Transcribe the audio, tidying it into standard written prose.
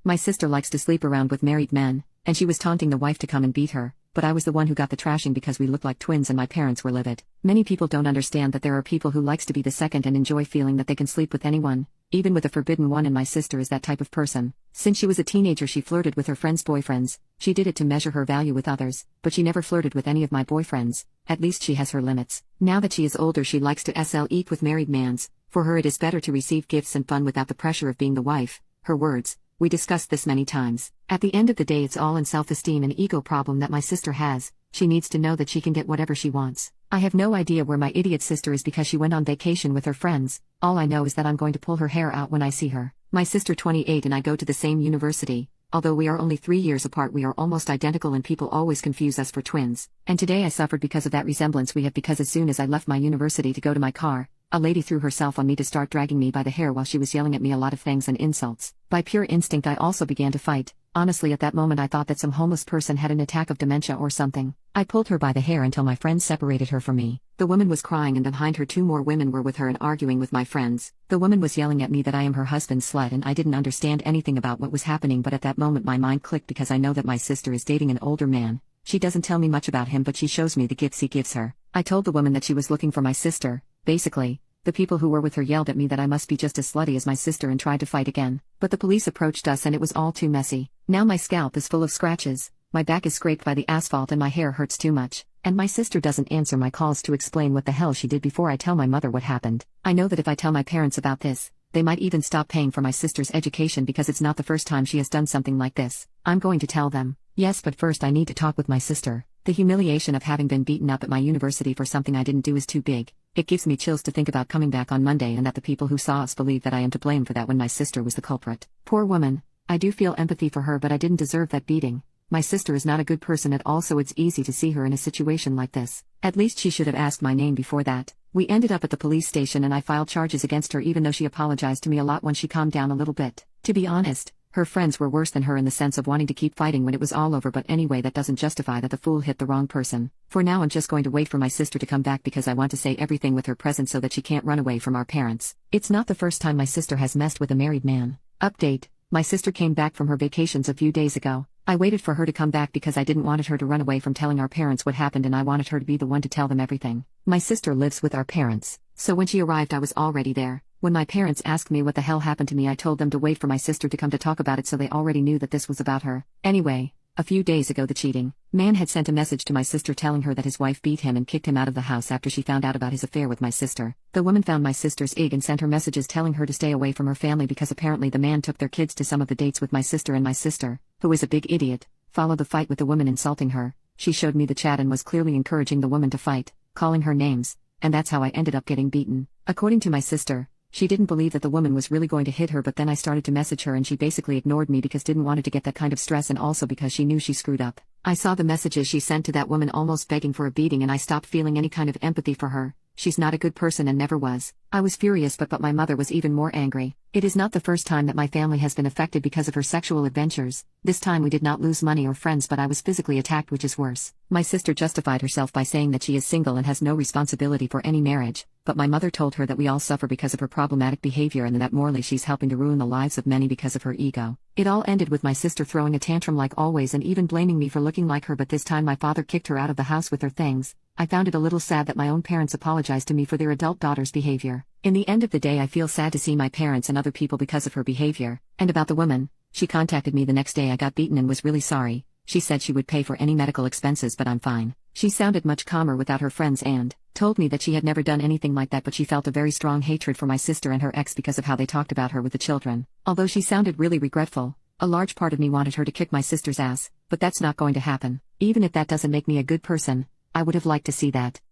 My sister likes to sleep around with married men, and she was taunting the wife to come and beat her, but I was the one who got the trashing because we looked like twins and my parents were livid. Many people don't understand that there are people who likes to be the second and enjoy feeling that they can sleep with anyone, even with a forbidden one, and my sister is that type of person. Since she was a teenager she flirted with her friends' boyfriends. She did it to measure her value with others, but she never flirted with any of my boyfriends. At least she has her limits. Now that she is older she likes to eat with married mans. For her it is better to receive gifts and fun without the pressure of being the wife. Her words. We discussed this many times. At the end of the day it's all in self-esteem and ego problem that my sister has. She needs to know that she can get whatever she wants. I have no idea where my idiot sister is because she went on vacation with her friends. All I know is that I'm going to pull her hair out when I see her. My sister 28 and I go to the same university. Although we are only 3 years apart we are almost identical and people always confuse us for twins. And today I suffered because of that resemblance we have, because as soon as I left my university to go to my car, a lady threw herself on me to start dragging me by the hair while she was yelling at me a lot of things and insults. By pure instinct I also began to fight. Honestly at that moment I thought that some homeless person had an attack of dementia or something. I pulled her by the hair until my friends separated her from me. The woman was crying and behind her 2 more women were with her and arguing with my friends. The woman was yelling at me that I am her husband's slut and I didn't understand anything about what was happening, but at that moment my mind clicked because I know that my sister is dating an older man. She doesn't tell me much about him but she shows me the gifts he gives her. I told the woman that she was looking for my sister. Basically, the people who were with her yelled at me that I must be just as slutty as my sister and tried to fight again. But the police approached us and it was all too messy. Now my scalp is full of scratches, my back is scraped by the asphalt and my hair hurts too much. And my sister doesn't answer my calls to explain what the hell she did before I tell my mother what happened. I know that if I tell my parents about this, they might even stop paying for my sister's education because it's not the first time she has done something like this. I'm going to tell them. Yes, but first I need to talk with my sister. The humiliation of having been beaten up at my university for something I didn't do is too big. It gives me chills to think about coming back on Monday and that the people who saw us believe that I am to blame for that when my sister was the culprit. Poor woman. I do feel empathy for her but I didn't deserve that beating. My sister is not a good person at all so it's easy to see her in a situation like this. At least she should have asked my name before that. We ended up at the police station and I filed charges against her even though she apologized to me a lot when she calmed down a little bit. To be honest, her friends were worse than her in the sense of wanting to keep fighting when it was all over, but anyway that doesn't justify that the fool hit the wrong person. For now I'm just going to wait for my sister to come back because I want to say everything with her present so that she can't run away from our parents. It's not the first time my sister has messed with a married man. Update. My sister came back from her vacations a few days ago. I waited for her to come back because I didn't want her to run away from telling our parents what happened and I wanted her to be the one to tell them everything. My sister lives with our parents, so when she arrived I was already there. When my parents asked me what the hell happened to me I told them to wait for my sister to come to talk about it so they already knew that this was about her. Anyway, a few days ago the cheating man had sent a message to my sister telling her that his wife beat him and kicked him out of the house after she found out about his affair with my sister. The woman found my sister's ig and sent her messages telling her to stay away from her family because apparently the man took their kids to some of the dates with my sister, and my sister, who is a big idiot, followed the fight with the woman insulting her. She showed me the chat and was clearly encouraging the woman to fight, calling her names, and that's how I ended up getting beaten. According to my sister, she didn't believe that the woman was really going to hit her, but then I started to message her and she basically ignored me because didn't want her to get that kind of stress and also because she knew she screwed up. I saw the messages she sent to that woman almost begging for a beating and I stopped feeling any kind of empathy for her. She's not a good person and never was. I was furious but my mother was even more angry. It is not the first time that my family has been affected because of her sexual adventures. This time we did not lose money or friends but I was physically attacked, which is worse. My sister justified herself by saying that she is single and has no responsibility for any marriage, but my mother told her that we all suffer because of her problematic behavior and that morally she's helping to ruin the lives of many because of her ego. It all ended with my sister throwing a tantrum like always and even blaming me for looking like her, but this time my father kicked her out of the house with her things. I found it a little sad that my own parents apologized to me for their adult daughter's behavior. In the end of the day I feel sad to see my parents and other people because of her behavior. And about the woman, she contacted me the next day I got beaten and was really sorry. She said she would pay for any medical expenses but I'm fine. She sounded much calmer without her friends and told me that she had never done anything like that, but she felt a very strong hatred for my sister and her ex because of how they talked about her with the children. Although she sounded really regretful, a large part of me wanted her to kick my sister's ass, but that's not going to happen. Even if that doesn't make me a good person, I would have liked to see that.